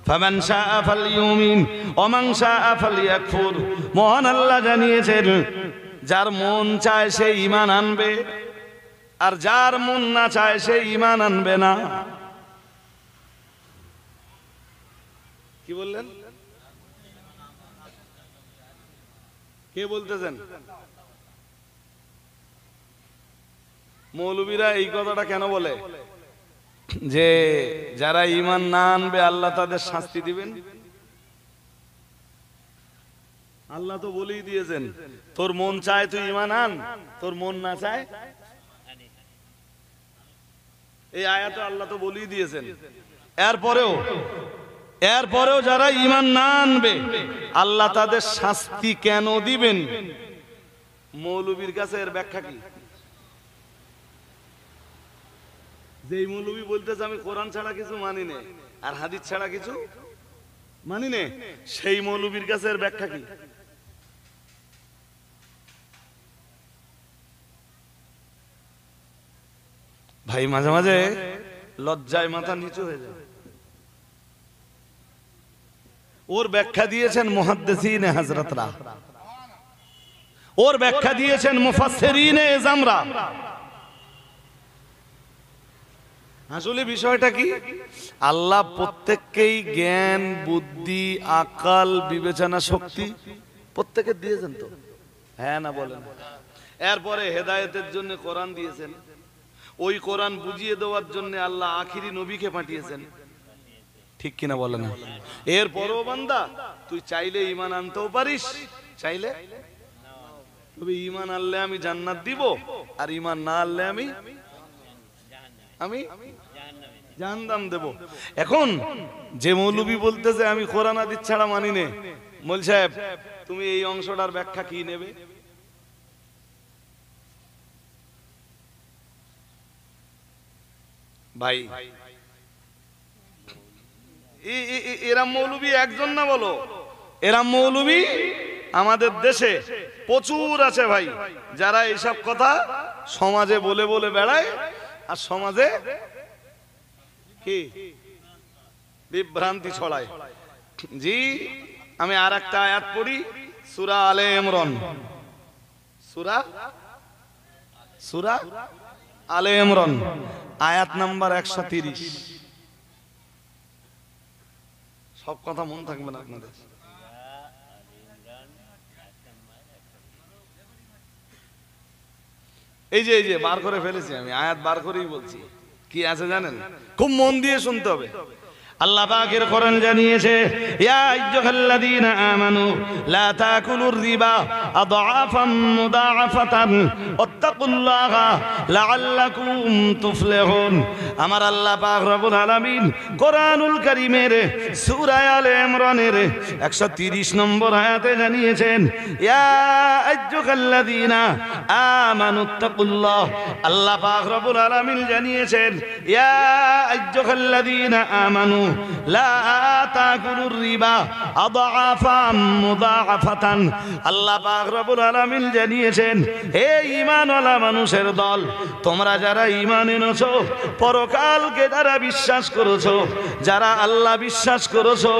ফামান শাআ ফালইউমিন ওয়া মান শাআ ফালইয়াকফুর। মহান আল্লাহ জানিয়েছেন, যার মন চায় সে ঈমান আনবে, আর যার মন না চায় সে ঈমান আনবে না। কি বললেন? কে বলতেছেন? মৌলবীরা এই কথাটা কেন বলে যে যারা ঈমান না আনবে আল্লাহ তাদের শাস্তি দিবেন? আল্লাহ তো বলেই দিয়েছেন, তোর মন চায় তুই ঈমান আন, তোর মন না চায়। এই আয়াতে আল্লাহ তো বলেই দিয়েছেন। এরপরেও যারা ঈমান না আনবে আল্লাহ তাদের শাস্তি কেন দিবেন? মৌলবীর কাছে এর ব্যাখ্যা কি? যেই মৌলবী বলতেছে আমি কোরআন ছাড়া কিছু মানি না আর হাদিস ছাড়া কিছু মানি না, সেই মৌলবীর কাছে এর ব্যাখ্যা কি? ভাই মাঝে মাঝে লজ্জায় মাথা নিচু হয়ে যায়। ওর ব্যাখ্যা দিয়েছেন মুহাদ্দিসিনে হযরতরা, ওর ব্যাখ্যা দিয়েছেন মুফাসসিরিনে এজামরা। আসলে বিষয়টা কি? আল্লাহ প্রত্যেককেই জ্ঞান, বুদ্ধি, আকল, বিবেচনা শক্তি প্রত্যেককে দিয়েছেন তো, হ্যাঁ না বলেন? এরপরে হেদায়েতের জন্য কোরআন দিয়েছেন, ওই কোরআন বুঝিয়ে দেওয়ার জন্য আল্লাহ আখিরি নবীকে পাঠিয়েছেন, ঠিক কিনা বলেন? এরপরও বান্দা তুই চাইলে ঈমান আনতেও পারিস, চাইলে তবে ঈমান আনলে আমি জান্নাত দিব, আর ঈমান না আনলে আমি জাহান্নাম দেব। এখন যে মৌলবী বলতেছে আমি কোরআন হাদিস ছাড়া মানি না, মৌলভী সাহেব তুমি এই অংশটার ব্যাখ্যা কি নেবে? ভাই এরা মৌলবী একজন না, বলো এরা মৌলবী আমাদের দেশে প্রচুর আছে ভাই, যারা এইসব কথা সমাজে বলে বলে বেড়ায় আর সমাজে কি বিভ্রান্তি ছড়ায়। জি, আমি আর একটা আয়াত পড়ি, সূরা আলে ইমরান, সূরা আলে ইমরান আয়াত নাম্বার 130। সব কথা মন থাকবে না আপনাদের। এই যে বার করে ফেলেছি আমি, আয়াত বার করেই বলছি। কি আছে জানেন? খুব মন দিয়ে শুনতে হবে। আল্লাহ পাকের কোরআন জানিয়েছে, ইয়া আইয়ুহাল্লাযীনা আমানু লা তাকুলুর রিবা আদআফাম মুদাআফাতান ওয়াত্তাকুল্লাহা লাআল্লাকুম তুফলিহুন। আমার আল্লাহ পাক রব্বুল আলামিন কোরআনুল কারীমের সূরা আলে ইমরানের 130 নম্বর আয়াতে জানিয়েছেন, ইয়া আইয়ুহাল্লাযীনা আমানুত্তাকুল্লাহ। আল্লাহ পাক রব্বুল আলামিন জানিয়েছেন, ইয়া আইয়ুহাল্লাযীনা আমানু লা তাকুলুর রিবা আদআফাম মুদাআফাতান। আল্লাহ পাক রব্বুল আলামিন জানিয়েছেন, হে ঈমানওয়ালা মানুষের দল, তোমরা যারা ঈমান এনেছো, পরকালকে যারা বিশ্বাস করেছো, যারা আল্লাহ বিশ্বাস করেছো,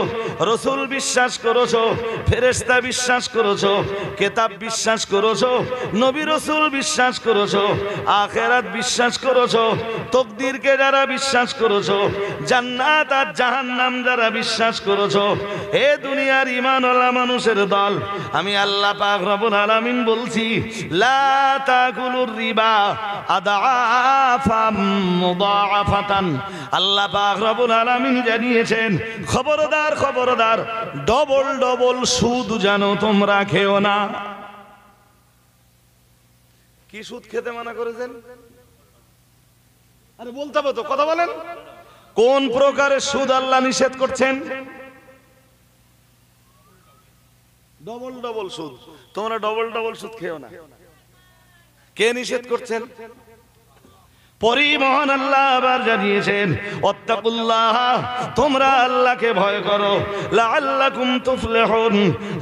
রাসূল বিশ্বাস করেছো, ফেরেশতা বিশ্বাস করেছো, কিতাব বিশ্বাস করেছো, নবী রাসূল বিশ্বাস করেছো, আখিরাত বিশ্বাস করেছো, তাকদীরকে যারা বিশ্বাস করেছো, জান্নাত আর জাহান্নাম যারা বিশ্বাস করেছো, হে দুনিয়ার ঈমানওয়ালা মানুষের দল, আমি আল্লাহ পাক রব্বুল আলামিন বলছি, লা তাকুলুর রিবা আদআফাম মুদাআফাতান। আল্লাহ পাক রব্বুল আলামিন জানিয়েছেন, খবরদার খবরদার, ডবল ডবল সুদ যেন তোমরা খেও না। কি সুদ খেতে মানা করেছেন? আরে বলতে হবে তো, কথা বলেন। কোন প্রকারের সুদ আল্লাহ নিষেধ করছেন? ডবল ডবল সুদ। তোমরা ডবল ডবল সুদ খেও না। কে নিষেধ করছেন? পরিমহান আল্লাহ আবার জানিয়েছেন ওয়াত্তাকুল্লাহ, তোমরা আল্লাহকে ভয় করো, লাআল্লাকুম তুফলিহুন।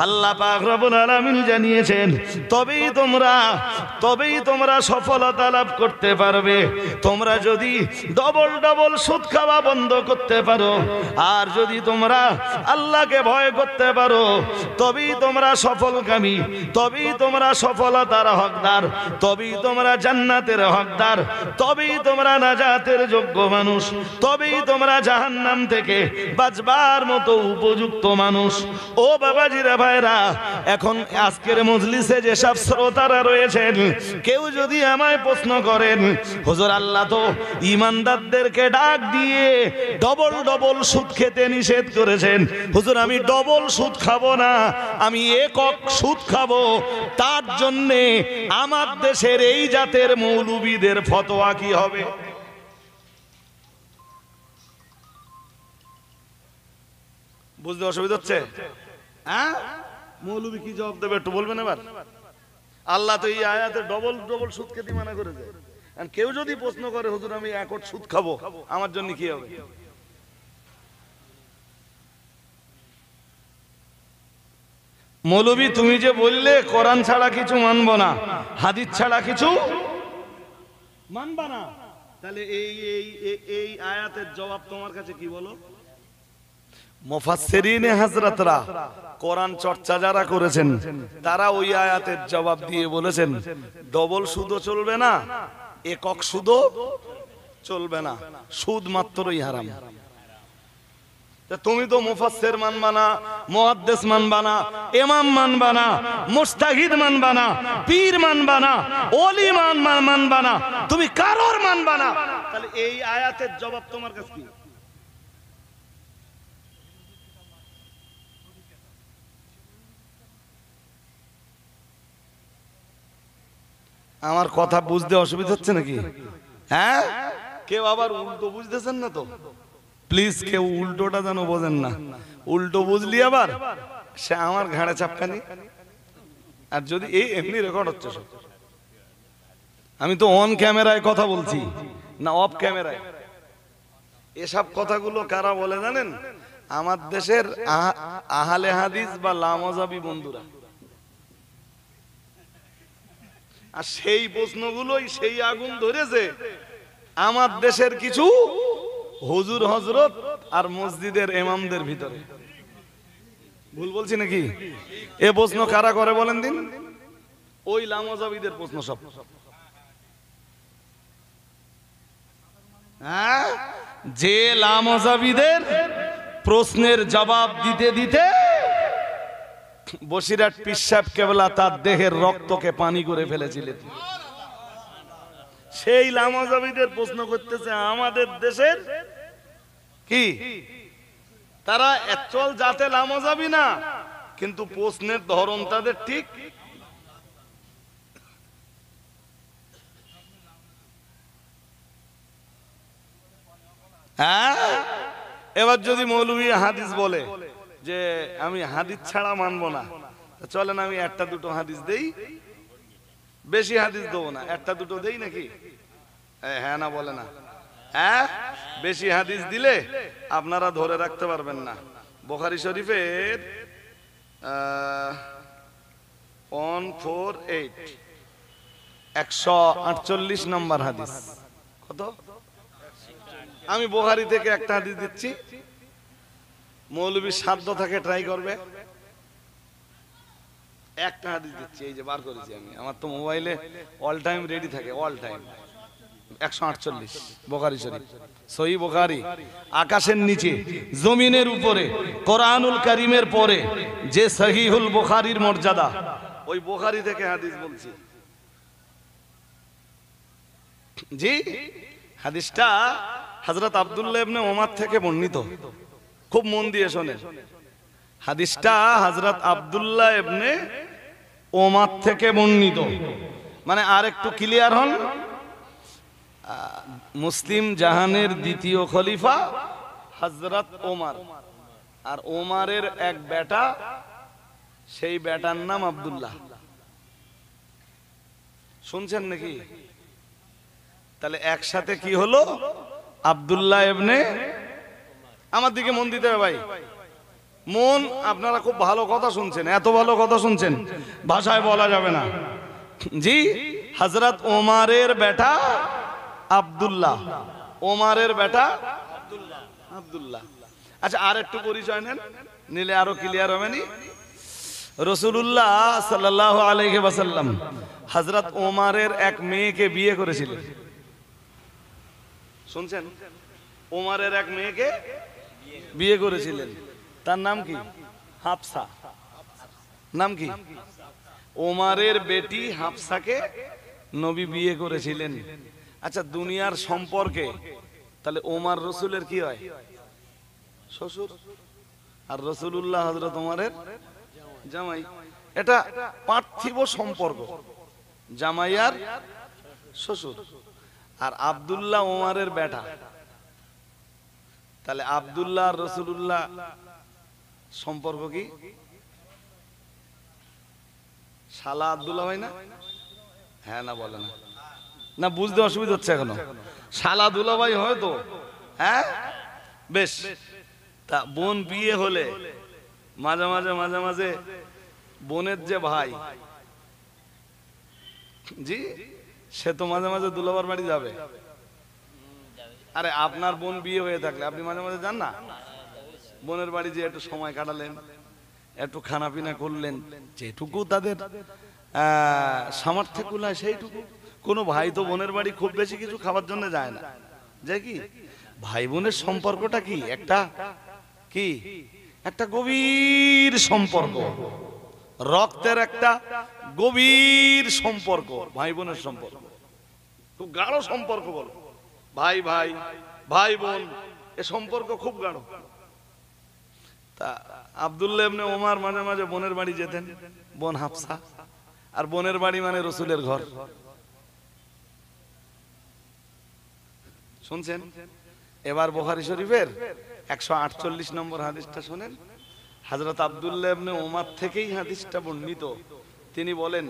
আল্লাহ পাক রব্বুল আলামিন জানিয়েছেন তবেই তোমরা সফলতা লাভ করতে পারবে। তোমরা যদি ডবল ডবল সুদ খাওয়া বন্ধ করতে পারো, আর যদি তোমরা আল্লাহকে ভয় করতে পারো, তবেই তোমরা সফলকামী, তবেই তোমরা সফলতার হকদার, তবেই তোমরা জান্নাতের হকদার, তবেই তোমরা নাজাতের যোগ্য মানুষ, তবেই তোমরা জাহান্নাম থেকে বাঁচবার মতো উপযুক্ত মানুষ। ও বাবাজিরা ভাইরা, এখন আজকের মজলিসে যেসব শ্রোতারা রয়েছেন, কেউ যদি আমায় প্রশ্ন করেন, হুজুর আল্লাহ তো ইমানদারদেরকে ডাক দিয়ে ডবল ডবল সুদ খেতে নিষেধ করেছেন, হুজুর আমি ডবল সুদ খাবো না, আমি একক সুদ খাবো, তার জন্যে আমার দেশের এই জাতের মৌলবীদের ফতোয়া কি হবে? বুঝতে অসুবিধা হচ্ছে? হ্যাঁ, মৌলবী কি জবাব দেবে একটু বলবেন এবার? আল্লাহ তো এই আয়াতে ডবল ডবল সুদ খেতে মানা করেছে। কেউ যদি প্রশ্ন করে হুজুর আমি একক সুদ খাবো, আমার জন্য কি হবে? মৌলবী তুমি যে বললে কোরআন ছাড়া কিছু মানবো না, হাদিস ছাড়া কিছু মানবা না, তাহলে এই আয়াতের জবাব তোমার কাছে কি বলো? মুফাসসিরিনে হযরতরা, কোরআন চর্চা যারা করেছেন, তারা ওই আয়াতের জবাব দিয়ে বলেছেন ডবল সুদও চলবে না, একক সুদও চলবে না, সুদ মাত্রই হারাম। তুমি তো মুফাসসির মানবা না, মুহাদ্দিস মানবা না, ইমাম মানবা না, মুজতাহিদ মানবা না, পীর মানবা না, ওলি মানবা না, তুমি কারোর মানবা না, তাহলে এই আয়াতের জবাব তোমার কাছে কি? আমার কথা বুঝতে অসুবিধা হচ্ছে নাকি? হ্যাঁ, কেউ আবার উল্টো বুঝতেছেন না তো? প্লিজ কেউ উল্টোটা যেন বোঝেন না, উল্টো বুঝলি আবার সে আমার ঘাড়ে চাপকানি। আর যদি এই এমনি রেকর্ড হচ্ছে সব, আমি তো অন ক্যামেরায় কথা বলছি না অফ ক্যামেরায়। এসব কথাগুলো কারা বলে জানেন? আমার দেশের আহলে হাদিস বা লামাযাবি বন্ধুরা। আর সেই প্রশ্নগুলোই সেই আগুন ধরেছে আমার দেশের কিছু হুজুর হযরত আর মসজিদের ইমামদের ভিতরে। ভুল বলছি নাকি? এ প্রশ্ন কারা করে বলেন দিন? ওই লামাযাবিদের প্রশ্ন সব। হ্যাঁ, যে লামাযাবিদের প্রশ্নের জবাব দিতে দিতে বসিরহাট পীর সাহেব কেবলা তার দেহের রক্তকে পানি করে ফেলেছিলেন, সেই লামাযাবিদের প্রশ্ন করতেছে আমাদের দেশের কি? তারা একচল জাতে লামাযাবি না, কিন্তু প্রশ্নের ধরন তাদের ঠিক। হ্যাঁ, এবার যদি মৌলভী হাদিস বলে যে আমি হাদিস ছাড়া মানবো না, চলেন আমি একটা দুটো হাদিস দেই, বেশি হাদিস দেবো না, একটা দুটো দেই নাকি? হ্যাঁ না বলে না? হ্যাঁ, বেশি হাদিস দিলে আপনারা ধরে রাখতে পারবেন না। বুখারী শরীফের 148 নম্বর হাদিস। কত? আমি বুখারী থেকে একটা হাদিস দিচ্ছি, মৌলবীর সাধ্য থাকে ট্রাই করবে। একটা হাদিস দিচ্ছি, এই যে বার করেছি আমি, আমার তো মোবাইলে অল টাইম রেডি থাকে, অল টাইম। 148 বুখারী শরীফ, সহিহ বুখারী। আকাশের নিচে জমিনের উপরে কোরআনুল কারীমের পরে যে সহিহুল বুখারীর মর্যাদা, ওই বুখারী থেকে হাদিস বলছি। জি, হাদিসটা হযরত আব্দুল্লাহ ইবনে ওমর থেকে বর্ণিত। খুব মন দিয়ে শোনেন, হাদিসটা হযরত আব্দুল্লাহ ইবনে ওমর থেকে বর্ণিত। মানে আর একটু ক্লিয়ার হন, মুসলিম জাহানের দ্বিতীয় খলিফা হযরত ওমর, আর ওমরের এক বেটা, সেই বেটার নাম আব্দুল্লাহ। শুনছেন নাকি? তাহলে একসাথে কি হলো? আব্দুল্লাহ ইবনে, আমার দিকে মন দিতে হবে ভাই, মন। আপনারা খুব ভালো কথা শুনছেন, এত ভালো কথা শুনছেন, ভাষায় বলা যাবে না। জি, হযরত ওমরের বেটা আব্দুল্লাহ, ওমরের বেটা আব্দুল্লাহ। আচ্ছা, আর একটু পরিচয় নেন, নিলে আরো ক্লিয়ার হবে নি। রাসূলুল্লাহ সাল্লাল্লাহু আলাইহি ওয়াসাল্লাম হযরত ওমরের এক মেয়েকে বিয়ে করেছিলেন। শুনছেন? ওমরের এক মেয়েকে বিয়ে করেছিলেন, তার নাম কি? হাফসা। নাম কি? ওমরের বেটি হাফসাকে নবী বিয়ে করেছিলেন। আচ্ছা, দুনিয়ার সম্পর্কে তাহলে ওমর রাসূলের কি হয়? শ্বশুর। আর রাসূলুল্লাহ হযরত ওমরের জামাই। এটা পার্থিব সম্পর্ক, জামাই আর শ্বশুর। আর আব্দুল্লাহ ওমরের বেটা, তাহলে আব্দুল্লাহ আর রাসূলুল্লাহ সম্পর্ক কি? শালা আব্দুল্লাহ ভাই না? হ্যাঁ না বলে না? না বুঝতে অসুবিধা হচ্ছে এখনো? শালা দুলাভাই হয়তো। হ্যাঁ, বেশ। তা বোন বিয়ে হলে মাঝে মাঝে বোনের যে ভাই, জি, সে তো মাঝে মাঝে দুলাভার বাড়ি যাবে। আরে আপনার বোন বিয়ে হয়ে থাকলে আপনি মাঝে মাঝে যান না বোনের বাড়ি, যে একটু সময় কাটালেন, একটু খানা পিনা করলেন, যেটুকু তাদের সামর্থ্য কুলায় সেইটুকু। কোনো ভাই তো বোনের বাড়ি খুব বেশি কিছু খাবার জন্য যায় না, যে কি ভাই বোনের সম্পর্কটা কি একটা, কি একটা গভীর সম্পর্ক, রক্তের একটা গভীর সম্পর্ক, ভাই বোনের সম্পর্ক, খুব গাঢ় সম্পর্ক। বলো ভাই ভাই, ভাই বোন, এ সম্পর্ক খুব গাঢ়। তা আব্দুল্লাহ ইবনে ওমর মাঝে মাঝে বোনের বাড়ি যেতেন, বোন হাফসা। আর বোনের বাড়ি মানে রাসূলের ঘর। শুনছেন? এবার বুখারী শরীফের 148 নম্বর হাদিসটা শুনেন। হযরত আব্দুল্লাহ ইবনে ওমর থেকেই হাদিসটা বর্ণিত। তিনি বলেন,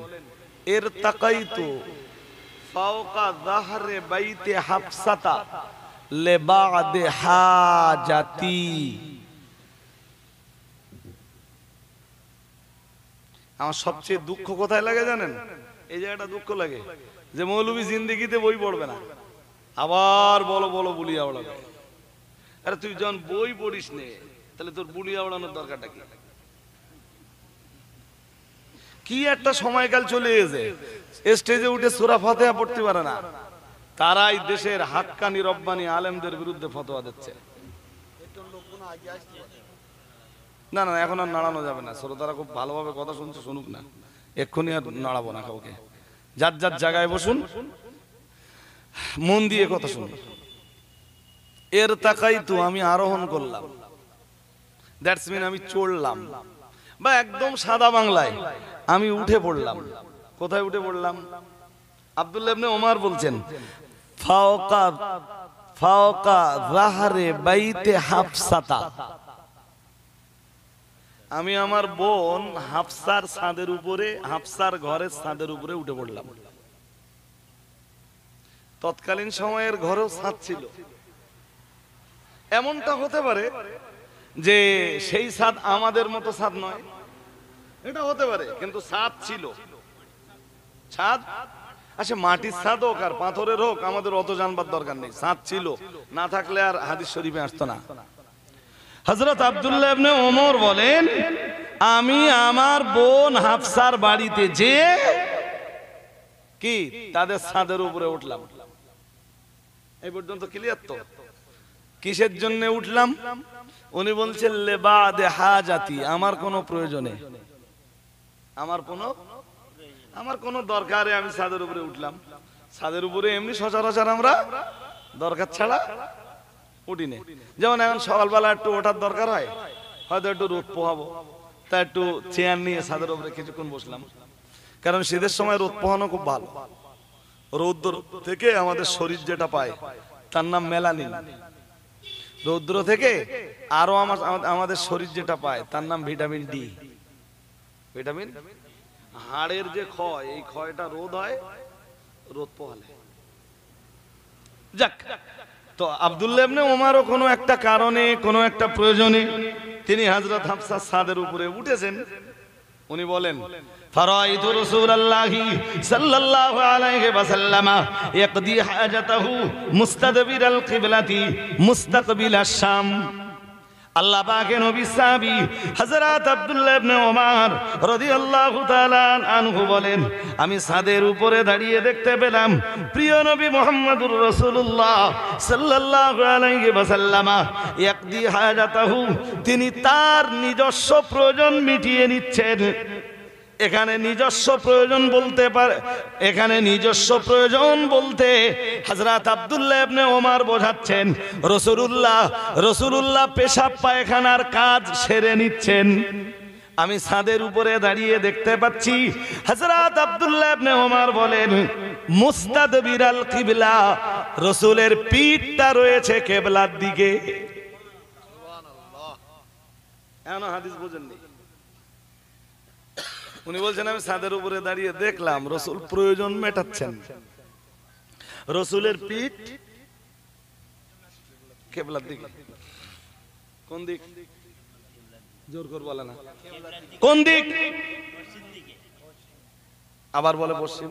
ইরতাকাইতু ফাওকা যাহরে বাইতে হাফসাতা লিবাদি হাজাতি। আমার সবচেয়ে দুঃখ কোথায় লাগে জানেন? এই জায়গাটা দুঃখ লাগে যে মৌলভী জিন্দেগিতে বই পড়বে না, আবার বলো বলো বুলিয়া ওড়াবে। আরে তুই যখন বই পড়িস নে, তাহলে তোর বুলিয়া ওড়ানোর দরকারটা কি? কি একটা সময়কাল চলে এসে স্টেজে উঠে সূরা ফাতিহা পড়তে পারে না, তারাই দেশের হাক্কানি রব্বানি আলেমদের বিরুদ্ধে ফতোয়া দিচ্ছে। না না, এখন আর নাড়ানো যাবে না। শ্রোতারা খুব ভালোভাবে কথা শুনছে, শুনুক না, এক্ষুনি আর নাড়াবো না কাউকে। যার যার জায়গায় বসুন, মন দিয়ে কথা শুনুন। এর তাকাইতু, আমি আরোহণ করলাম, দ্যাটস মিন আমি চড়লাম, বা একদম সাদা বাংলায় আমি উঠে পড়লাম। কোথায় উঠে পড়লাম? আব্দুল্লাহ ইবনে ওমর বলছেন, ফাওকা ফাওকা যাহরে বাইতে হাফসাতা, আমি আমার বোন হাফসার ছাদের উপরে, হাফসার ঘরের ছাদের উপরে উঠে পড়লাম। তৎকালীন সময়ের ঘরেও ছাদ ছিল। এমনটা হতে পারে যে সেই ছাদ আমাদের মতো ছাদ নয়, এটা হতে পারে, কিন্তু ছাদ ছিল। ছাদ, আচ্ছা মাটির ছাদ হোক আর পাথরের হোক, আমাদের অত জানবার দরকার নেই, ছাদ ছিল। না থাকলে আর হাদিস শরীফে আসতো না। হযরত আব্দুল্লাহ ইবনে ওমর বলেন, আমি আমার বোন হাফসার বাড়িতে যে কি তাদের ছাদের উপরে উঠলাম। এই পর্যন্ত ক্লিয়ার তো? কিসের জন্য উঠলাম? উনি বলছেন লেবাদে হাজাতি, আমার কোনো প্রয়োজনে, আমার কোনো দরকারে আমি ছাদের উপরে উঠলাম। ছাদের উপরে এমনি সচরাচর আমরা দরকার ছাড়া উঠিনি। যেমন এখন সকালবেলা একটু ওঠার দরকার হয়, হয়তো একটু রোদ পোহাবো, তা একটু চেয়ার নিয়ে ছাদের উপরে কিছুক্ষণ বসলাম। কারণ শীতের সময় রোদ পোহানো খুব ভালো। রৌদ্র থেকে আমাদের শরীর যেটা পায় তার নাম মেলানিন। রৌদ্র থেকে আরো আমাদের শরীর যেটা পায় তার নাম ভিটামিন ডি। ভিটামিন, হাড়ের যে ক্ষয়, এই ক্ষয়টা রোদ হয় রোদ পোহালে। যাক, তো আব্দুল্লাহ ইবনে ওমরও কোনো একটা কারণে, কোনো একটা প্রয়োজনে তিনি হযরত হাফসা ছাদের উপরে উঠেছেন। উনি বলেন, ফারাইতু রাসূলুল্লাহি সাল্লাল্লাহু আলাইহি ওয়াসাল্লাম ইয়াকদি হাজাতাহু মুস্তাদবিরাল কিবলাতি মুস্তাকবিলাশ শাম। আল্লাহ পাকের নবী সাহাবী হযরত আব্দুল্লাহ ইবনে ওমর রাদিয়াল্লাহু তাআলা আনহু বলেন, আমি ছাদের উপরে দাঁড়িয়ে দেখতে পেলাম প্রিয় নবী মুহাম্মদুর রাসূলুল্লাহ সাল্লাল্লাহু আলাইহি ওয়াসাল্লাম ইয়াকদি হাজাতাহু, তিনি তার নিজস্ব প্রয়োজন মিটিয়ে নিচ্ছেন। এখানে নিজস্ব প্রয়োজন বলতে পারে, এখানে নিজস্ব প্রয়োজন বলতে হযরত আব্দুল্লাহ ইবনে ওমর বোঝাচ্ছেন রাসূলুল্লাহ পেশাব পায়খানার কাজ সেরে নিচ্ছেন। আমি ছাদের উপরে দাঁড়িয়ে দেখতে পাচ্ছি হযরত আব্দুল্লাহ ইবনে ওমর বলেন, মুস্তাদবিরাল কিবলা, রাসূলের পিঠটা রয়েছে কিবলার দিকে। সুবহানাল্লাহ। এমন হাদিস বুঝেননি? উনি বলছেন, আমি ছাদের উপরে দাঁড়িয়ে দেখলাম রাসূল প্রয়োজন মেটাচ্ছেন, রাসূলের পিঠ কিবলার দিকে। কোন দিক? জোর করে বলে না, কোন দিক? আবার বলে পশ্চিম।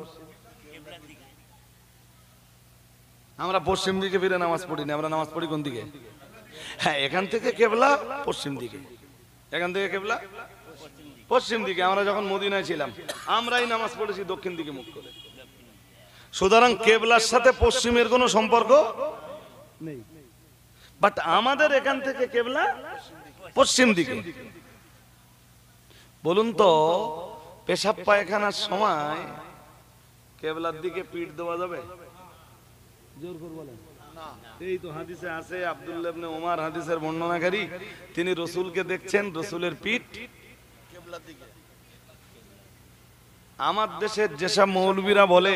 আমরা পশ্চিম দিকে ফিরে নামাজ পড়ি না, আমরা নামাজ পড়ি কোন দিকে? হ্যাঁ, এখান থেকে কিবলা পশ্চিম দিকে, এখান থেকে কিবলা পশ্চিম দিকে। আমরা যখন মদিনায় ছিলাম আমরাই নামাজ পড়েছি দক্ষিণ দিকে মুখ করে। সুতরাং কিবলার সাথে পশ্চিমের কোনো সম্পর্ক নেই, বাট আমাদের এখান থেকে কিবলা পশ্চিম দিকে। বলুন তো, পেশাব পায়খানার সময় কিবলার দিকে পিঠ দেওয়া যাবে? জোর করে বলেন না। এই তো হাদিসে আছে, আব্দুল্লাহ ইবনে ওমর হাদিসের বর্ণনাকারী, তিনি রাসূলকে দেখছেন, রাসূলের পিঠ কিবলার দিকে। আমার দেশের যেসব মৌলবীরা বলে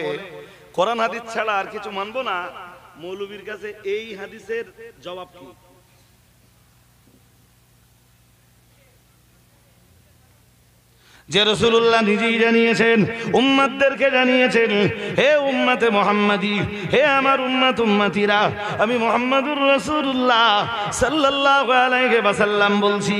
কোরআন হাদিস ছাড়া আর কিছু মানবো না, মৌলবীর কাছে এই হাদিসের জবাব কি? যে রাসূলুল্লাহ নিজেই জানিয়েছেন, উম্মতদেরকে জানিয়েছেন, হে উম্মতে মুহাম্মাদি, হে আমার উম্মত উম্মতিরা, আমি মুহাম্মদুর রাসূলুল্লাহ সাল্লাল্লাহু আলাইহি ওয়াসাল্লাম বলছি,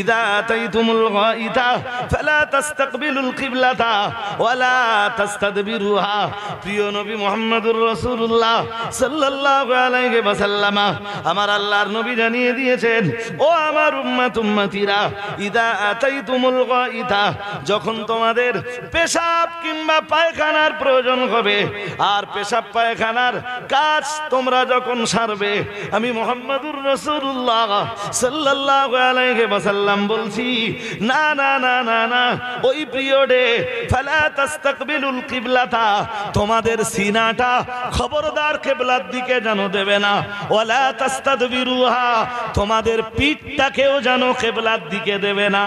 ইদা আতাইতুমুল গাইতা ফালা তাস্তাকবিলুল কিবলাতা ওয়ালা তাস্তাদবিরুহা। প্রিয় নবী মুহাম্মদুর রাসূলুল্লাহ সাল্লাল্লাহু আলাইহি ওয়াসাল্লাম, আমার আল্লাহর নবী জানিয়ে দিয়েছেন, ও আমার উম্মত উম্মতিরা, ইদা আতাইতুমুল গাইতা, যখন তোমাদের পেশাব কিংবা পায়খানার প্রয়োজন হবে, আর পেশাব পায়খানার কাজ তোমরা যখন সারবে, আমি মুহাম্মদুর রাসূলুল্লাহ সাল্লাল্লাহু আলাইহি ওয়াসাল্লাম বলছি, না না না না না, ওই পিরিয়ডে ফালা তাস্তাকবিলুল কিবলাতা, তোমাদের সিনাটা খবরদার কিবলার দিকে যেন দেবে না, ওয়ালা তাস্তাদবিরুহা, তোমাদের পিঠটাকেও যেন কিবলার দিকে দেবে না।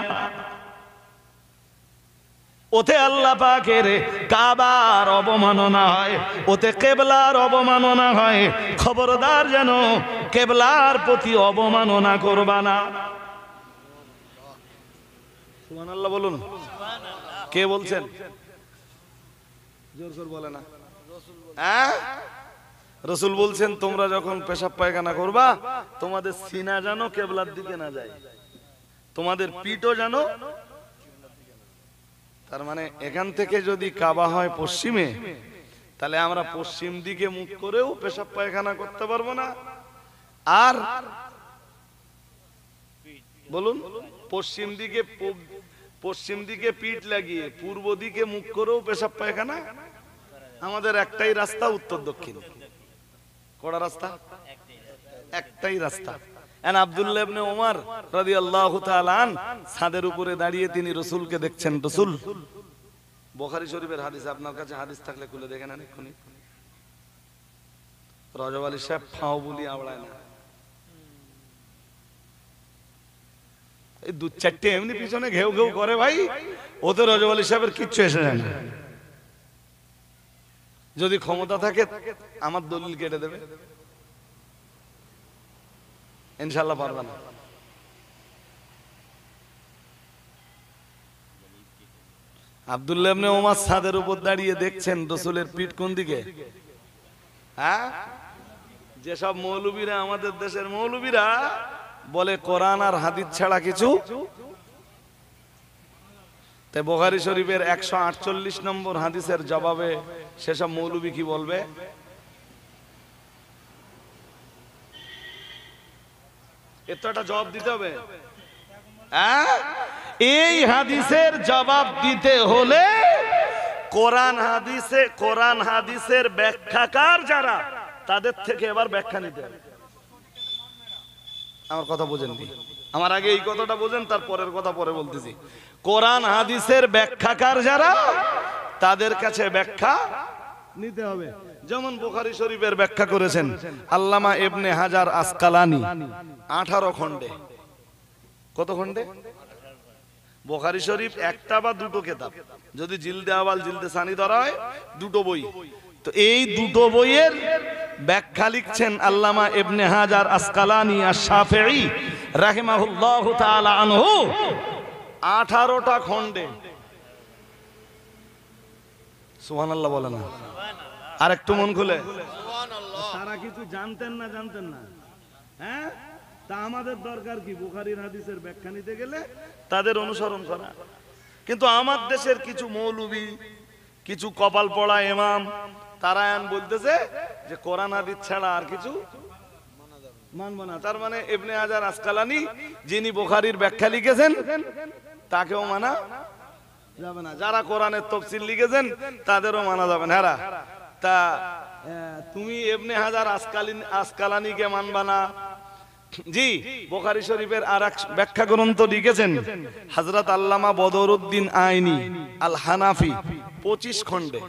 ওতে আল্লাহ পাকের কাবার অবমাননা হয়, ওতে কিবলার অবমাননা হয়। খবরদার যেন কিবলার প্রতি অবমাননা করবা না। সুবহানাল্লাহ বলুন। কে বলছেন? জোর করে বলে না। হ্যাঁ, রাসূল বলছেন, তোমরা যখন পেশাব পায়খানা করবা, তোমাদের সিনা যেন কিবলার দিকে না যায়, তোমাদের পিঠও যেন। তার মানে এখান থেকে যদি কাবা হয় পশ্চিমে, তাহলে আমরা পশ্চিম দিকে মুখ করেও পেশাব পায়খানা করতে পারবো না। আর বলুন, পশ্চিম দিকে পিঠ লাগিয়ে পূর্ব দিকে মুখ করেও পেশাব পায়খানা। আমাদের একটাই রাস্তা, উত্তর দক্ষিণ। কড়া রাস্তা, একটাই রাস্তা। আব্দুল্লাহ ইবনে ওমর রাদিয়াল্লাহু তাআলা আন ছাদের উপরে দাঁড়িয়ে তিনি রাসূলকে দেখছেন। রাসূল, বুখারী শরীফের হাদিস, আপনার কাছে হাদিস থাকলে খুলে দেখেন। এক্ষুনি রজব আলী সাহেব ফাও বলি আওড়ায় না, এই দু চারটে এমনি পিছনে ঘেউ ঘেউ করে ভাই, ওতে রজব আলী সাহেবের কিচ্ছু এসে যায় না। যদি ক্ষমতা থাকে আমার দলিল কেটে দেবে, ইনশাআল্লাহ পারবে না। আব্দুল্লাহ ইবনে ওমর ছাদের উপর দাঁড়িয়ে দেখছেন রাসূলের পিঠ কোন দিকে। হ্যাঁ, যেসব মৌলবীরা, আমাদের দেশের মৌলবীরা বলে কোরআন আর হাদিস ছাড়া কিছু, তাই বুখারী শরীফের 148 নম্বর হাদিসের জবাবে সেসব মৌলবী কি বলবে? এর তো একটা জবাব দিতে হবে। এই হাদিসের জবাব দিতে হলে কোরআন হাদিসের ব্যাখ্যাকার যারা, তাদের থেকে এবার ব্যাখ্যা নিতে হবে। আমার কথা বোঝেন কি? আমার আগে এই কথাটা বোঝেন, তারপরের কথা পরে বলতেছি। কোরআন হাদিসের ব্যাখ্যাকার যারা, তাদের কাছে ব্যাখ্যা নিতে হবে। যেমন বুখারী শরীফের ব্যাখ্যা করেছেন আল্লামা ইবনে হাজার আসকালানি 18 খণ্ডে। কত খণ্ডে? বুখারী শরীফ একটা বা দুটো কিতাব, যদি জিলদে আওয়াল জিলদে সানি ধরা হয়, দুটো বই। তো এই দুটো বইয়ের ব্যাখ্যা লিখছেন আল্লামা ইবনে হাজার আসকালানি আশ-শাফিঈ রাহিমাহুল্লাহু তাআলা আনহু 18টা খণ্ডে। সুবহানাল্লাহ বলেন না? আর একটু মন খুলে। তারা কিছু জানতেন না, হ্যাঁ? তা আমাদের দরকার কি? বুখারীর হাদিসের ব্যাখ্যা নিতে গেলে তাদের অনুসরণ করা। কিন্তু আমার দেশের কিছু মৌলবী, কিছু কপাল পড়া ইমাম, তারা বলতেছে যে কোরআন হাদিস ছাড়া আর কিছু মানব না। তার মানে ইবনে হাজার আসকালানি যিনি বুখারীর ব্যাখ্যা লিখেছেন তাকেও মানা যাবে না, যারা কোরআনের তাফসীর লিখেছেন তাদেরও মানা যাবে না। হ্যাঁ, তা তুমি ইবনে হাজার আসকালানিকে মানবা না? জি, বুখারী শরীফের আরেক ব্যাখ্যা গ্রন্থ লিখেছেন হযরত আল্লামা বদরউদ্দিন আইনি আল হানাফি 25 খণ্ডে।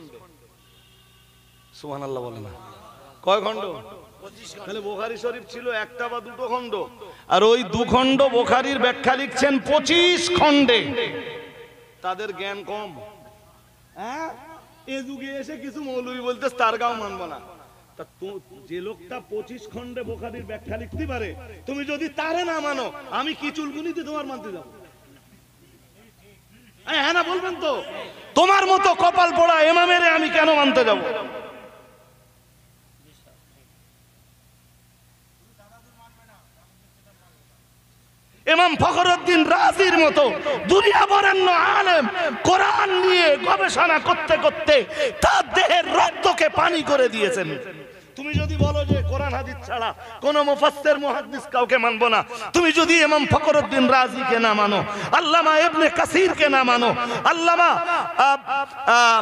সুবহানাল্লাহ বলেন না? কয় খণ্ড? 25 খণ্ড। তাহলে বুখারী শরীফ ছিল একটা বা দুটো খণ্ড, আর ওই দু খণ্ড বুখারীর ব্যাখ্যা লিখছেন 25 খণ্ডে। তাদের জ্ঞান কম। হ্যাঁ, এই যুগে এসে কিছু মৌলবী বলতেছে তার গাও মানব না। তা যে লোকটা 25 খণ্ডে বুখারীর ব্যাখ্যা লিখতে পারে, তুমি যদি তারে না মানো, আমি কি চুলগুনিতে তোমার মানতে যাব? হ্যাঁ না বলবেন তো? তোমার মতো কপাল পোড়া ইমামের আমি কেন মানতে যাব? ইমাম ফখরুদ্দিন রাজির মতো দুনিয়া বরেণ্য আলেম কোরআন নিয়ে গবেষণা করতে করতে তার দেহের রক্তকে পানি করে দিয়েছেন। তুমি যদি বলো যে কোরআন হাদিস ছাড়া কোন মুফাসসির মুহাদ্দিস কাউকে মানবো না, তুমি যদি ইমাম ফখরুদ্দিন রাজিকে না মানো, আল্লামা ইবনে কাসিরকে না মানো, আল্লামা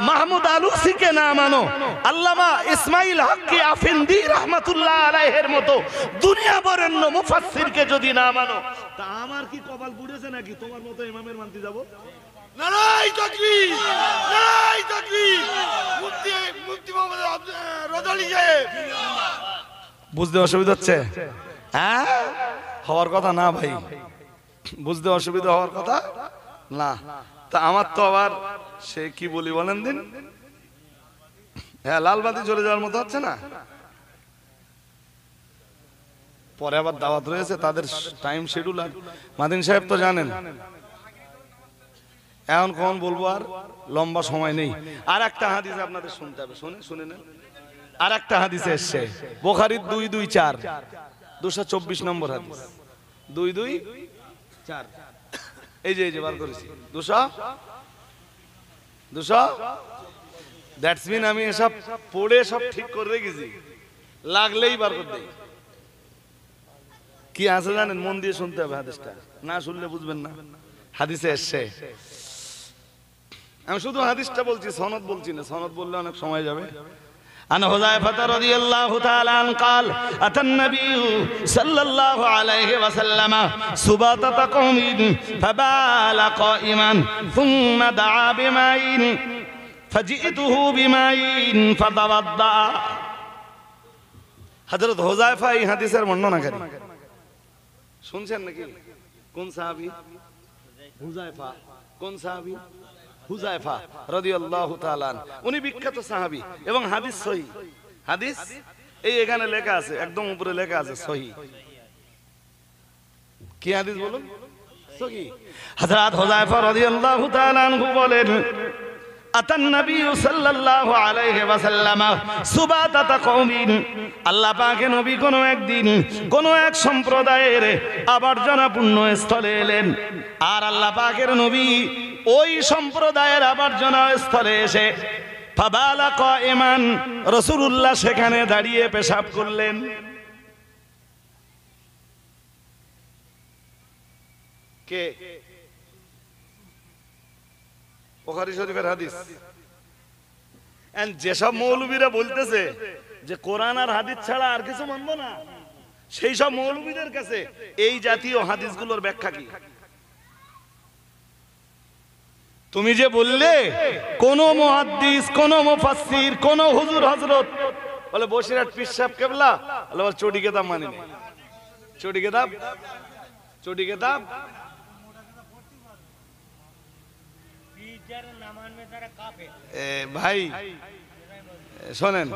মাহমুদ আলুসিকে না মানো, আল্লামা ইসমাইল হক্কি আফিন্দি রাহমাতুল্লাহ আলাইহির মতো দুনিয়া বরেণ্য মুফাসসিরকে যদি না মানো, তা আমার কি কপাল পুড়েছে নাকি তোমার মতো ইমামের মানতে যাব? নারায়ে তাকবীর, নারায়ে তাকবীর। মুফতি মোহাম্মদ রদালি সাহেব, বুঝতে অসুবিধা হচ্ছে? হ্যাঁ, হওয়ার কথা না ভাই, বুঝতে অসুবিধা হওয়ার কথা না। তা আমার তো আবার সে কি বলি বলেন দিন, হ্যাঁ, লালবাতি চলে যাওয়ার মতো হচ্ছে না। পরে আবার দাওয়াত রয়েছে, তাদের টাইম শিডিউল। আর মাদিন সাহেব তো জানেন, এখন কখন বলবো, আর লম্বা সময় নেই। আর একটা হাদিস আপনাদের শুনতে হবে, শুনে নেন। আর একটা হাদিসে এসছে বুখারীর 224 224 নম্বর হাদিস, 224। এই যে বার করেছি 200। দ্যাটস মিন আমি এসব পড়ে সব ঠিক করে রেখেছি, লাগলেই বার করে দেই। কি আছে জানেন? মন দিয়ে শুনতে হবে হাদিসটা, না শুনলে বুঝবেন না। হাদিসে এসছে, আমি শুধু হাদিসটা বলছি, সনদ বলছি না, সনদ বললে অনেক সময় যাবে। عن حذيفة رضي الله تعالى عنه قال أتى النبي صلى الله عليه وسلم سباطة قوم فبال قائما ثم دعا بماء فجئته بماء فتوضأ। হযরত হুযায়ফা এই হাদিসের বর্ণনাকারী, শুনছেন নাকি? কোন সাহাবী? হুযায়ফা। কোন সাহাবী? হুযায়ফা রাদিয়াল্লাহু তাআলা আনহু। উনি বিখ্যাত সাহাবী এবং হাদিস সহিহ। হাদিস এই এখানে লেখা আছে, একদম উপরে লেখা আছে সহিহ। কি হাদিস বলুন? সহিহ। হযরত হুযায়ফা রাদিয়াল্লাহু তাআলা আনহু বলেন, আতান নবী সাল্লাল্লাহু আলাইহি ওয়াসাল্লাম সুবাতাতা কওমিন, আল্লাহ পাকের নবী কোনো একদিন কোনো এক সম্প্রদায়ের আবর্জনাপূর্ণ স্থলে এলেন। আর আল্লাহ পাকের নবী ওই সম্প্রদায়ের আবর্জনা স্থলে এসে ফাবালা কাইমান, রাসূলুল্লাহ সেখানে দাঁড়িয়ে পেশাব করলেন। কে? বুখারী শরীফের হাদিস। যেসব মৌলবীরা বলতেছে যে কোরআন আর হাদিস ছাড়া আর কিছু মানবো না, সেই সব মৌলবীদের কাছে এই জাতীয় হাদিসগুলোর ব্যাখ্যা কি? তুমি যে বললে কোন মুহাদ্দিস, কোন মুফাসসির, কোন হুজুর হযরত বলে বসিরহাট পীর সাহেব কেবলা বলে চটি কিতাব মানি না। চটি কিতাব, চটি কিতাব ভাই শোনেন,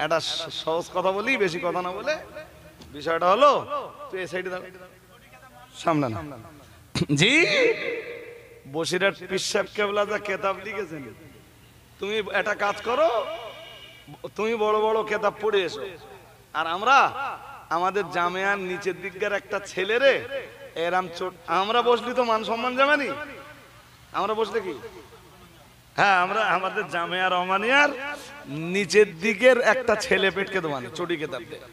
একটা সহজ কথা বলি, বেশি কথা না বলে। বিষয়টা হলো, তুই এই সাইডে দাঁড়া, সামনে না। জি, বসিরহাট পীর সাহেব কেবলা যা কিতাব লিখেছেন, তুমি একটা কাজ করো, তুমি বড় বড় কিতাব পড়ে এসো। আর আমরা আমাদের জামিয়ার নিচের দিককার একটা ছেলেরে এরাম আমরা বসলি তো মান সম্মান যাবেনি। আমরা বসলে কি, হ্যাঁ, আমরা আমাদের জামিয়া রহমানিয়ার নিচের দিকের একটা ছেলে পেটকে দোয়ানে চটি কিতাব দেয়।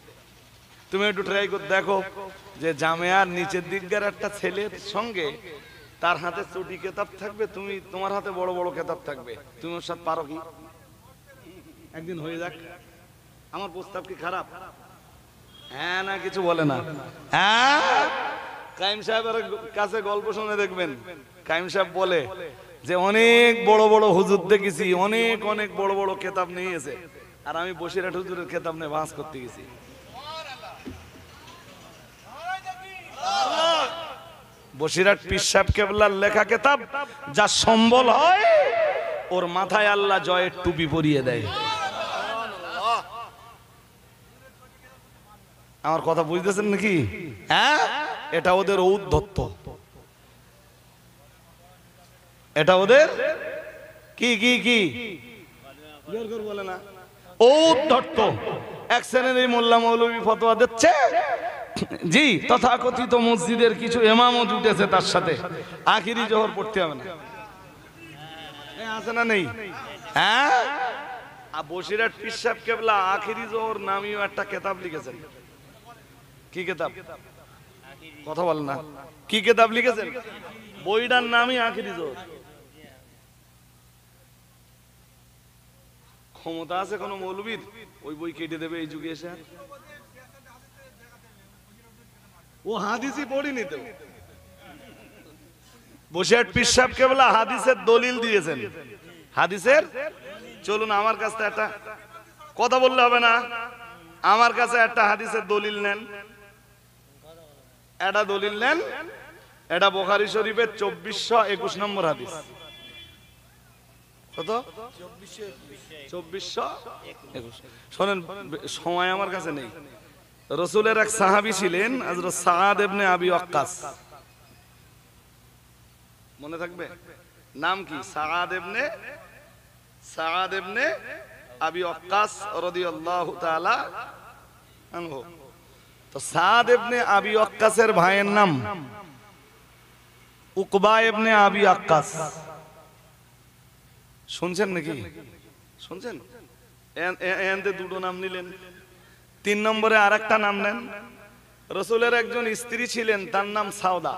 তুমি একটু ট্রাই করে দেখো যে জামিয়ার নিচের দিককার একটা ছেলের সঙ্গে তার হাতে চটি কিতাব থাকবে, তুমি তোমার হাতে বড় বড় কিতাব থাকবে, তুমি ওর সাথে পারো কি? একদিন হয়ে যাক। আমার প্রস্তাব কি খারাপ? হ্যাঁ না কিছু বলে না। হ্যাঁ, কাইম সাহেবের কাছে গল্প শুনে দেখবেন, কাইম সাহেব বলে যে অনেক বড় বড় হুজুর দেখেছি, অনেক অনেক বড় বড় কিতাব নিয়ে এসে, আর আমি বসিরহাট হুজুরের কিতাব নিয়ে বাস করতে গেছি। বসিরহাট পীর সাহেব কেবলার লেখা কিতাব যা সম্বল হয়, ওর মাথায় আল্লাহ জয়ের টুপি পরিয়ে দেয়। আমার কথা বুঝতেছেন নাকি? হ্যাঁ, এটা ওদের ঔদ্ধত্য, এটা ওদের কি কি কি বলে না, ঔদ্ধত্য। এক শ্রেণীর মোল্লা মৌলবী ফতোয়া দিচ্ছে, জি, তথাকথিত মসজিদের কিছু ইমামও জুটেছে তার সাথে, আখিরি জোহর পড়তে হবে না, আছে না নেই? হ্যাঁ, বসিরহাট পীর সাহেব কেবলা আখিরি জোহর নামীয় একটা কিতাব লিখেছেন। কি কিতাব? কথা বল না, কি কিতাব লিখেছেন? বইটার নামই আখিরি জোহর। ক্ষমতা আছে কোন মৌলবীর ওই বই কেটে দেবে এই যুগে এসে? ও হাদিসই পড়িনি তো। বসিরহাট পীর সাহেব কেবলা হাদিসের দলিল দিয়েছেন। হাদিসের, চলুন আমার কাছে একটা কথা বললে হবে না, আমার কাছে একটা হাদিসের দলিল নেন, এটা দলিল নেন। এটা বুখারী শরীফের 2421 নম্বর হাদিস। কত? 2421। শোনেন, সময় আমার কাছে নেই। রাসূলের এক সাহাবী ছিলেন হযরত সাআদ ইবনে আবি ওয়াক্কাস, মনে থাকবে নাম কি? সাআদ ইবনে আবি ওয়াক্কাস রাদিয়াল্লাহু তাআলা আনহু। তো সাআদ ইবনে আবি ওয়াক্কাসের ভাইয়ের নাম উকবা ইবনে আবি ওয়াক্কাস। শুনছেন নাকি? শুনছেন? এতে দুটো নাম নিলেন। 3 নম্বরে আরেকটা নাম নেন। রাসূলের একজন স্ত্রী ছিলেন, তার নাম সাউদা।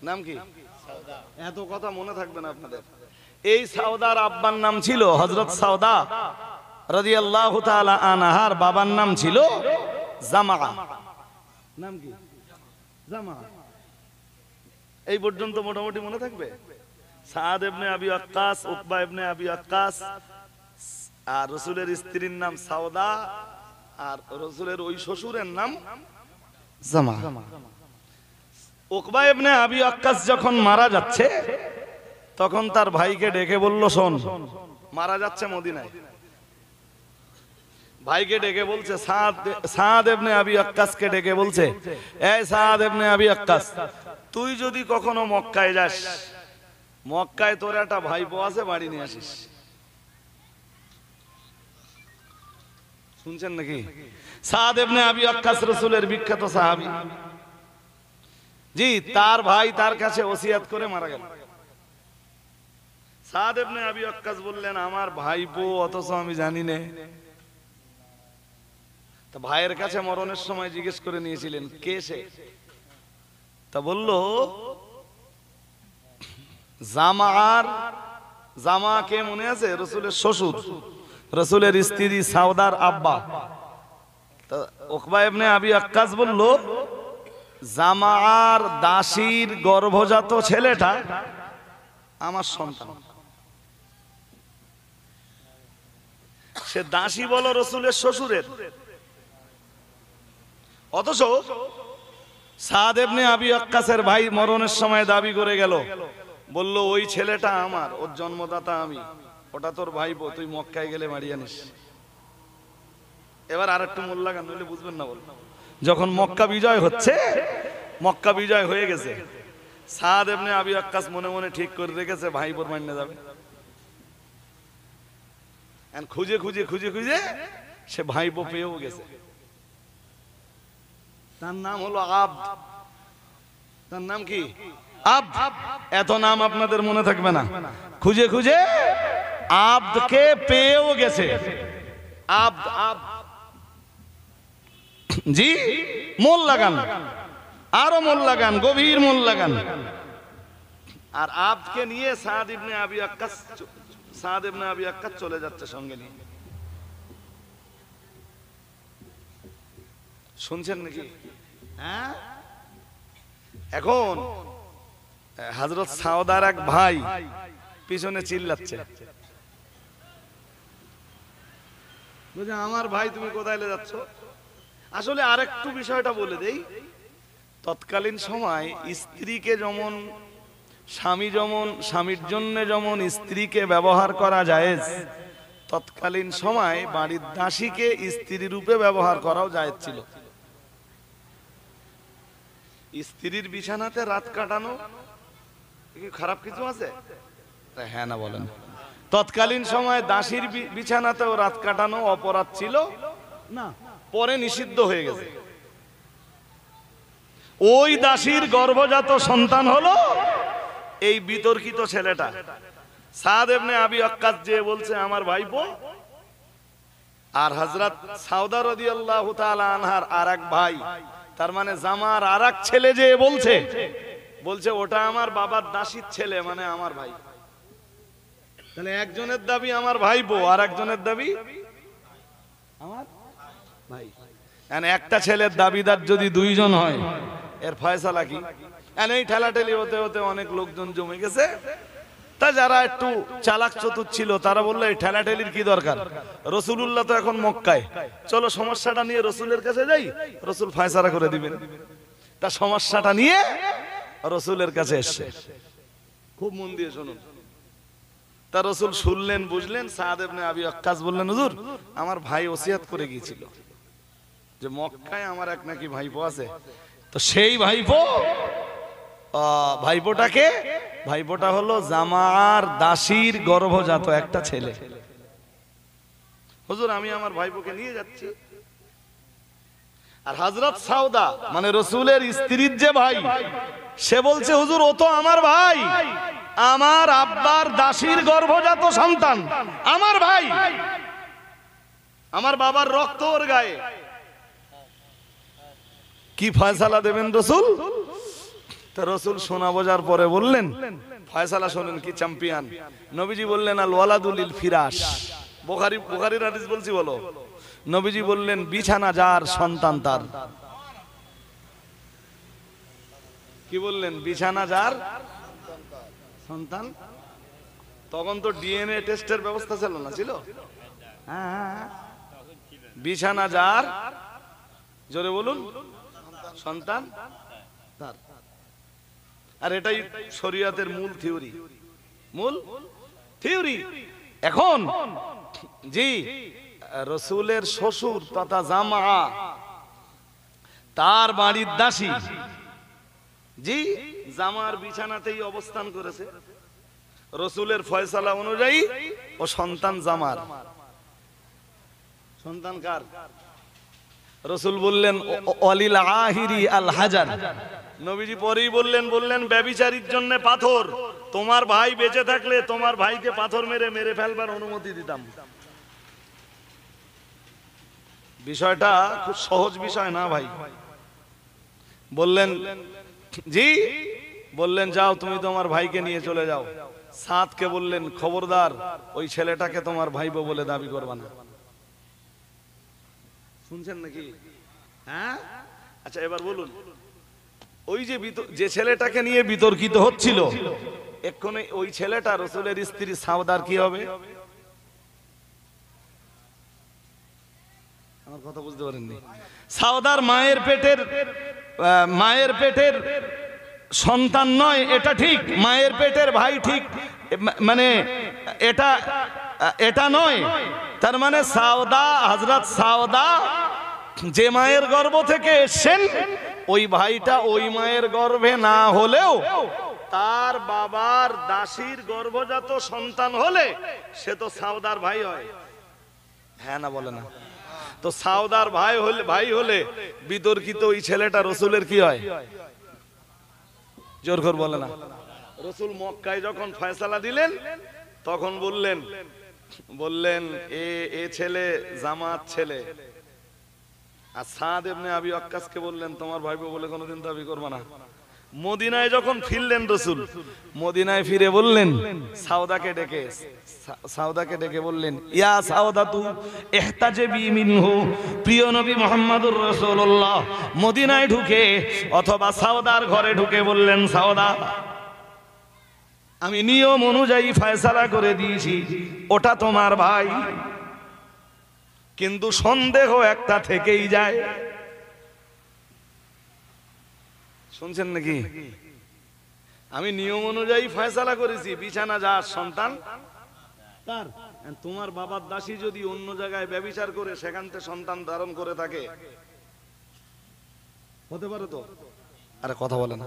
নাম কি? এত কথা মনে থাকবে না আপনাদের। এই সাউদার আব্বার নাম ছিল হযরত সাউদা রাদিয়াল্লাহু তাআলা আনহার বাবার নাম ছিল জামা। নাম কি? জামা। এই পর্যন্ত মোটামুটি মনে থাকবে। সাআদ ইবনে আবি ওয়াক্কাস, উকবা ইবনে আবি ওয়াক্কাস, আর রাসূলের স্ত্রীর নাম সাউদা, আর রাসূলের ওই শ্বশুরের নাম জামা। উকবা ইবনে আবি ওয়াক্কাস যখন মারা যাচ্ছে, তখন তার ভাইকে ডেকে বলল, শোন, মারা যাচ্ছে মদিনায়। ভাইকে ডেকে বলছে, সাআদ ইবনে আবি ওয়াক্কাসকে ডেকে বলছে, এই সাআদ ইবনে আবি ওয়াক্কাস, তুই যদি কখনো মক্কায় যাস, মক্কায় তোর একটা ভাইপো আছে, বাড়ি নিয়ে আসিস। শুনছেন নাকি? সাদ ইবনে আবি ওয়াক্কাস রাসূলের বিখ্যাত সাহাবী, জি, তার ভাই তার কাছে ওসিয়ত করে মারা গেল। সাদ ইবনে আবি ওয়াক্কাস বললেন, আমার ভাইপো, অথচ আমি জানি না। তা ভাইয়ের কাছে মরণের সময় জিজ্ঞেস করে নিয়েছিলেন, কে সে? তা বলল, জামা কে মনে আছে? রসুলের শ্বশুর, রসুলের স্ত্রী সাউদার আব্বা। তা উকবা ইবনে আবি ওয়াক্কাস বলল, জামার দাসীর গর্ভজাত ছেলেটা আমার সন্তান। সে দাসী বলো রসুলের শ্বশুরের, অথচ সাদ ইবনে আবি ওয়াক্কাসের ভাই মরণের সময় দাবি করে গেল, বলল ওই ছেলেটা আমার, ওর জন্মদাতা আমি, ওটা তোর ভাইপো, তুই মক্কায় গেলে মারিয়ে আনিস। এবার আর একটু মোল্লা গান, নইলে বুঝবেন না। বল, যখন মক্কা বিজয় হচ্ছে, মক্কা বিজয় হয়ে গেছে, সাদ ইবনে আবি ওয়াক্কাস মনে মনে ঠিক করে রেখেছে ভাইপোর মান্য যাবে। খুঁজে খুঁজে খুঁজে খুঁজে সে ভাইপো পেয়েও গেছে। তার নাম হলো আব্দ। তার নাম কি? আব্দ। এত নাম আপনাদের মনে থাকবে না। খুঁজে খুঁজে আব্দকে পেয়েও গেছে। আব্দ, আব্দ, জি, মোল লাগান, আরো মোল লাগান, গভীর মোল লাগান। আর আব্দকে নিয়ে সাদ ইবনে আবি ওয়াক্কাস চলে যাচ্ছে সঙ্গে নিয়ে। শুনছেন নাকি? হ্যাঁ। এখন হযরত সাউদার এক ভাই পিছনে চিল্লাচ্ছে, বুঝে, আমার ভাই তুমি কোথায় যাচ্ছ? আসলে আরেকটু বিষয়টা বলে দেই। তৎকালীন সময় স্ত্রীকে যেমন স্বামীর জন্য যেমন স্ত্রীকে ব্যবহার করা জায়েজ, তৎকালীন সময় বাড়ির দাসীকে স্ত্রী রূপে ব্যবহার করাও জায়েজ ছিল। স্ত্রীর বিছানাতে রাত কাটানো কি খারাপ কিছু আছে? হ্যাঁ না বলেন? তৎকালীন সময় দাসীর বিছানাতেও রাত কাটানো অপরাধ ছিল না, পরে নিষিদ্ধ হয়ে গেছে। ওই দাসীর গর্ভজাত সন্তান হলো এই বিতর্কিত ছেলেটা। সাদ ইবনে আবি ওয়াক্কাস যে বলছে আমার ভাইপো, আর হযরত সাউদা রাদিয়াল্লাহু তাআলা আনহার আরেক ভাই, তার মানে জামার আরেক ছেলে যে বলছে ওটা আমার বাবার দাসীর ছেলে, মানে আমার ভাই। তাহলে একজনের দাবি আমার ভাইপো, আর একজনের দাবি আমার ভাই। একটা ছেলের দাবিদার যদি দুইজন হয়, এর ফয়সালা কি? এই ঠেলাঠেলি হতে হতে অনেক লোকজন জমে গেছে। তা যারা একটু চালাক চতুর ছিল তারা বললো এই ঠেলাঠেলির কি দরকার, রাসূলুল্লাহ তো এখন মক্কায়, চলো সমস্যাটা নিয়ে রাসূলের কাছে যাই, রাসূল ফয়সালা করে দিবেন। তা সমস্যাটা নিয়ে রাসূলের কাছে এসে, খুব মন দিয়ে শুনুন। তা রাসূল শুনলেন, বুঝলেন। সাদ ইবনে আবি ওয়াক্কাস বললেন, হুজুর আমার ভাই ওসিয়ত করে গিয়েছিল যে মক্কায় আমার এক নাকি ভাইপো আছে, তো সেই ভাইপোটা হলো জামার দাসীর গর্ভজাত একটা ছেলে। হুজুর আমি আমার ভাইপোকে নিয়ে যাচ্ছি। আর হযরত সাউদা মানে রাসূলের স্ত্রীর যে ভাই, সে বলছে হুজুর ও তো আমার ভাই, আমার আব্বার দাসীর গর্ভজাত সন্তান, আমার ভাই, আমার বাবার রক্ত ওর গায়ে। কি ফয়সালা দেবেন রাসূল? তা রাসূল শোনা বোঝার পরে বললেন, ফয়সালা শোনেন কি চ্যাম্পিয়ন। নবীজি বললেন আল ওয়ালাদু লিল ফিরাশ, বুখারীর হাদিস বলছি, বলো। নবীজি বললেন বিছানা যার সন্তান তার। কি বললেন? বিছানা যার সন্তান। তখন তো ডিএনএ টেস্টের ব্যবস্থা ছিল না, ছিল? হ্যাঁ, বিছানা যার, জোরে বলুন, সন্তান তার। আর এটাই শরীয়তের মূল থিওরি। এখন জি, রাসূলের শ্বশুর তথা জামা, তার বাড়ির দাসী, জি, জামার বিছানাতেই অবস্থান করেছে। রসুলের ফয়সালা অনুযায়ী ও সন্তান জামার। সন্তান কার? রসুল বললেন অলিল আহিরি আল হাজার। নবীজি পরেই বললেন ব্যভিচারীর জন্য পাথর। তোমার ভাই বেঁচে থাকলে তোমার ভাইকে পাথর মেরে ফেলবার অনুমতি দিতাম। বিষয়টা খুব সহজ বিষয় না ভাই। বললেন জি, বললেন যাও তুমি তোমার ভাইকে নিয়ে চলে যাও। সাদকে বললেন খবরদার ওই ছেলেটাকে তোমার ভাইবো বলে দাবি করবা না। শুনছেন নাকি? হ্যাঁ, আচ্ছা এবার বলুন, ওই যে ছেলেটাকে নিয়ে বিতর্কিত হচ্ছিল, এক্ষুনি ওই ছেলেটা রসুলের স্ত্রী সাউদার কি হবে? আমার কথা বুঝতে পারেননি? সাউদার মায়ের পেটের সন্তান নয়, এটা ঠিক। মায়ের পেটের ভাই ঠিক, মানে এটা নয়। তার মানে সাউদা, হযরত সাউদা যে মায়ের গর্ভ থেকে এসেছেন, ওই ভাইটা ওই মায়ের গর্ভে না হলেও তার বাবার দাসীর গর্ভজাত সন্তান হলে সে তো সাউদার ভাই হয়। হ্যাঁ না বলে না? তো সাউদার ভাই হলে বিতর্কিত ওই ছেলেটা রসুলের কি হয়? জোর করে বলে না? রসুল মক্কায় যখন ফয়সালা দিলেন তখন বললেন এ ছেলে জামাত ছেলে। আর সাদ ইবনে আবি ওয়াক্কাসকে বললেন তোমার ভাইপো বলে কোনোদিন দাবি করবে না। মদিনায় যখন ফিরলেন রসুল, মদিনায় ফিরে বললেন সাউদাকে ডেকে বললেন ইয়া সাউদাতু ইহতাজিবি মিনহু। প্রিয় নবী মুহাম্মদুর রাসূলুল্লাহ মদিনায় ঢুকে অথবা সাউদার ঘরে ঢুকে বললেন সাউদা, আমি নিয়ম অনুযায়ী ফয়সালা করে দিয়েছি, ওটা তোমার ভাই, কিন্তু সন্দেহ একটা থেকেই যায়। শুনছেন নাকি? আমি নিয়ম অনুযায়ী ফয়সালা করেছি, বিছানা যার সন্তান তার। তোমার বাবার দাসী যদি অন্য জায়গায় ব্যভিচার করে সেখান থেকে সন্তান ধারণ করে থাকে, হতে পারে তো? আরে কথা বলে না?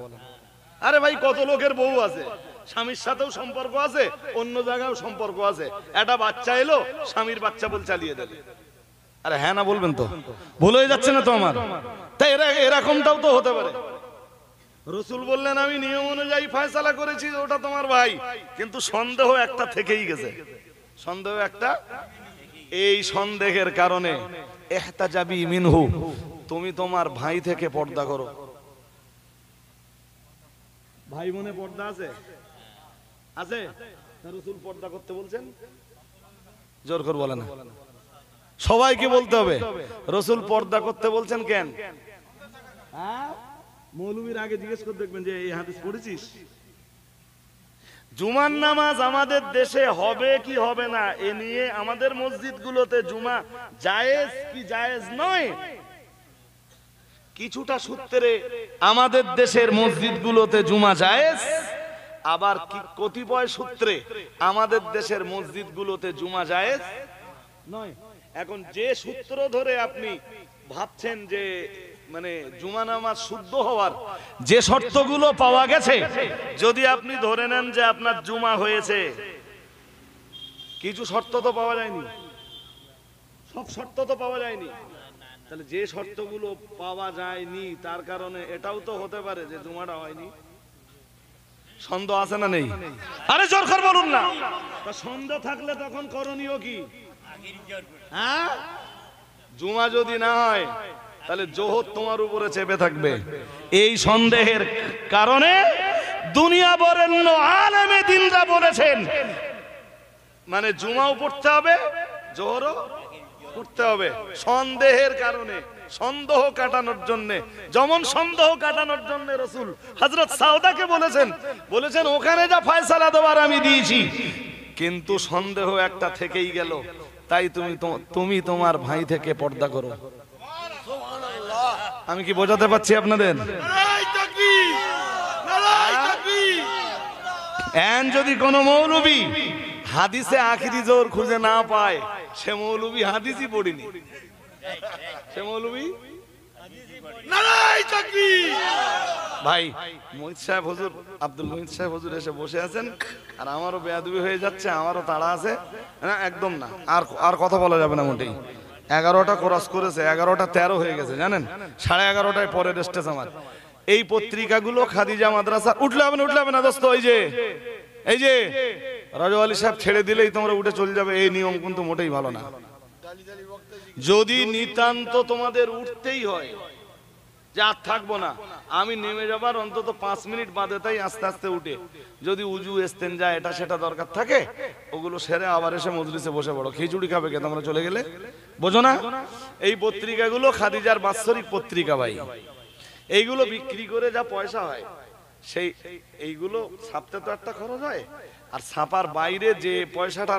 আরে ভাই, কত লোকের বউ আছে, স্বামীর সাথেও সম্পর্ক আছে, অন্য জায়গায় সম্পর্ক আছে। একটা বাচ্চা এলো, স্বামীর বাচ্চা বল চালিয়ে দেবে। আরে হ্যাঁ না বলবেন তো? ভুল হয়ে যাচ্ছে না তো আমার? তাই এরকমটাও তো হতে পারে। রসুল বললেন আমি নিয়ম অনুযায়ী ফয়সালা করেছি, ওটা তোমার ভাই, কিন্তু সন্দেহ একটা থেকেই গেছে। সন্দেহ একটা, এই সন্দেহের কারণে ইহতাজাবি মিনহু, তুমি তোমার ভাই থেকে পর্দা করো। ভাই বোনে পর্দা আছে? আছে? রসুল পর্দা করতে বলছেন? জোর করে বলে না? সবাইকে বলতে হবে রসুল পর্দা করতে বলছেন কেন? মৌলবীর আগে জিজ্ঞেস করে দেখবেন যে এই হাদিস পড়েছিস? জুমার নামাজ আমাদের দেশে হবে কি হবে না এ নিয়ে আমাদের মসজিদগুলোতে জুমা জায়েজ কি জায়েজ নয়, কিছুটা সূত্রে আমাদের দেশের মসজিদগুলোতে জুমা জায়েজ, আবার কতিপয় সূত্রে আমাদের দেশের মসজিদগুলোতে জুমা জায়েজ নয়। এখন যে সূত্র ধরে আপনি ভাবছেন যে মানে জুমা নামাজ শুদ্ধ হওয়ার যে শর্তগুলো পাওয়া গেছে, যদি আপনি ধরে নেন যে আপনার জুমা হয়েছে, কিছু শর্ত তো পাওয়া যায়নি, সব শর্ত তো পাওয়া যায়নি, তাহলে যে শর্তগুলো পাওয়া যায়নি তার কারণে এটাও তো হতে পারে যে জুমাটা হয়নি। সন্দেহ আছে না নেই? আরে জোর করে বলুন না। তা সন্দেহ থাকলে তখন করণীয় কি? হ্যাঁ, জুমা যদি না হয় তাহলে জোহর তোমার উপরে চেপে থাকবে। এই সন্দেহের কারণে দুনিয়া বরেণ্য আলেমে দ্বীনরা বলেছেন মানে জুমাও পড়তে হবে, জোহরও পড়তে হবে। সন্দেহের কারণে, সন্দেহ কাটানোর জন্য, যেমন সন্দেহ কাটানোর জন্য রাসূল হযরত সাউদাকে বলেছেন ওখানে যা ফয়সালা দেওয়ার আমি দিয়েছি, কিন্তু সন্দেহ একটা থেকেই গেল, তাই তুমি তোমার ভাই থেকে পর্দা করো। আমি কি বোঝাতে পারছি আপনাদের? যদি কোন মৌলবী হাদিসে আখিরি জোর খুঁজে না পায়, সে মৌলবী হাদিসই পড়িনি, সে মৌলবী নারাই তাকবীর। ভাই মোহিত সাহেব হুজুর, আব্দুল মোহিত সাহেব হুজুর এসে বসে আছেন, আর আমারও বেয়াদবি হয়ে যাচ্ছে, আমারও তাড়া আছে। না একদম না, আর আর কথা বলা যাবে না মোটেই। 11টা ক্রস করেছে, 11টা 13 হয়ে গেছে জানেন, 11:30টায় পরের স্টেজ আমার। এই পত্রিকাগুলো খাদিজা মাদ্রাসা, উঠলে হবে না দোস্ত। এই যে রাজু আলী সাহেব ছেড়ে দিলেই তোমরা উঠে চলে যাবে, এই নিয়ম কিন্তু মোটেই ভালো না। যদি নিতান্ত তোমাদের উঠতেই হয় যে আর থাকবো না, আমি নেমে যাবার অন্তত 5 মিনিট বাদে, তাই আস্তে আস্তে উঠে যদি উজু ইস্তেঞ্জা এটা সেটা দরকার থাকে ওগুলো সেরে আবার এসে মজলিসে বসে পড়ো। খিচুড়ি খাবে কে তোমরা চলে গেলে? বোঝো না? এই পত্রিকাগুলো খাদিজার বাৎসরিক পত্রিকা ভাই, এইগুলো বিক্রি করে যা পয়সা হয় সেই এইগুলো ছাপতে তো একটা খরচ হয়, আর ছাপার বাইরে যে পয়সাটা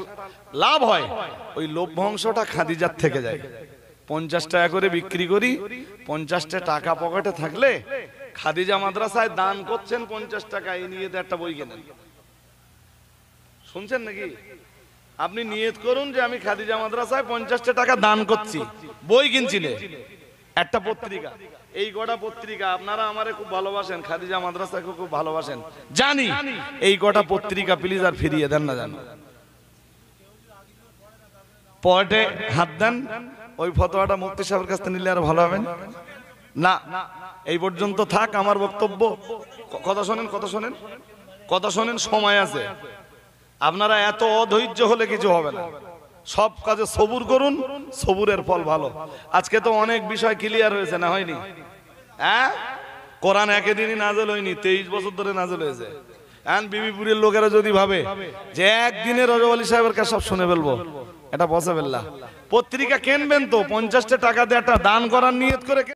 লাভ হয় ওই লভ্যাংশটা খাদিজার থেকে যায়। 50 টাকা করে বিক্রি করি, 50টা টাকা পকেটে থাকলে খাদিজা মাদ্রাসায় দান করছেন 50 টাকা, এই নিয়ে একটা বই কেনেন। শুনছেন নাকি? আপনি নিয়ত করুন যে আমি খাদিজা মাদ্রাসায় 50টা টাকা দান করছি, বই কিনছিলেন একটা পত্রিকা। এই গোটা পত্রিকা আপনারা আমারে খুব ভালোবাসেন, খাদিজা মাদ্রাসাকে খুব ভালোবাসেন জানি, এই গোটা পত্রিকা প্লিজ আর ফিরিয়ে দেন না, জানো পয়েটে হাত দেন। ওই ফতোয়াটা মুফতি সাহেবের কাছ থেকে নিলে আর ভালো হবে না। এই পর্যন্ত থাক আমার বক্তব্য। কথা শোনেন, সময় আছে। আপনারা এত অধৈর্য হলে কিছু হবে না, সব কাজে সবুর করুন, সবুরের ফল ভালো। আজকে তো অনেক বিষয় ক্লিয়ার হয়েছে, না হয়নি? হ্যাঁ, কোরআন একদিনই নাজেল হয়নি, 23 বছর ধরে নাজেল হয়েছে। এখন বিবিপুরের লোকেরা যদি ভাবে যে একদিনে রাজু আলী সাহেবের কাছে সব শুনে ফেলবো, এটা পসিবল না। পত্রিকা কিনবেন তো 50টা টাকা দিয়ে একটা দান করার নিয়ত করে।